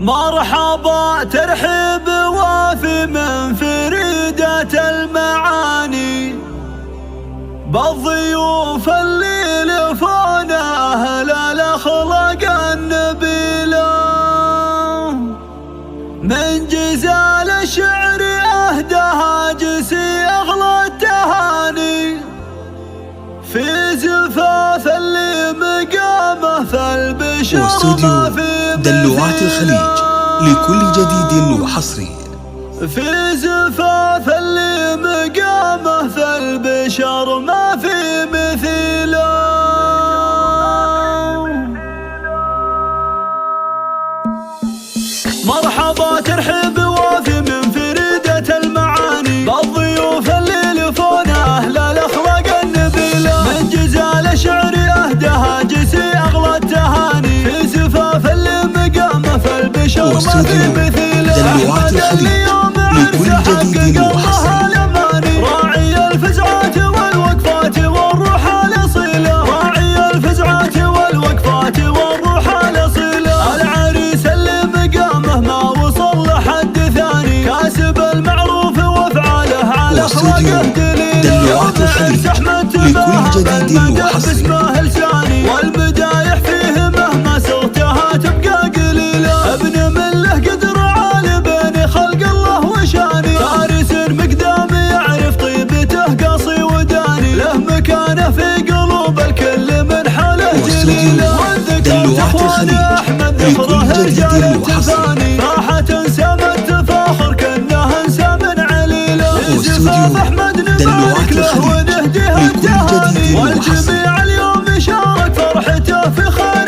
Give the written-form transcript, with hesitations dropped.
مرحبا ترحيب وافي من فريدة المعاني بالضيوف اللي لفونا أهل الأخلاق النبيلة. من جزال الشعر أهداها جسي أغلى التهاني في زفاف اللي مقامه فالبشر ما في دلوعات الخليج لكل جديد وحصري. في زفاف اللي مقامه فالبشر ما في مثيله. مرحبا ترحيب وافي من فريدة المعاني بالضيوف اللي لفونا أهل الأخلاق النبيلة. من جزال شعر أهداها جسي أغلى التهاني في زفاف اللي مقامه فالبشر ما في مثيله. دلوعات الخليج لكل جديد وحصري. راعي الفزعات والوقفات والروح الأصيلة. راعي الفزعات والوقفات والروح الأصيلة. العريس اللي مقامه ما وصل لحد ثاني كاسب المعروف وافعاله على أخلاقه دليل. دلوعات الخليج لكل جديد وحصري. والمدايح فيه مهما صرتها تبقى قليلة. ابن مله قدر عالي بين خلق الله وشاني. فارس مقدام يعرف طيبته قاصي وداني. له مكانه في قلوب الكل من حاله جليلة. دلوعات الخليج لكل جديد وحصري. راحة سما التفاخر كأنه انسى من عليلة. واستوديو دلوعات الخليج لكل جديد وحصري. والجميع اليوم يشارك فرحته في خير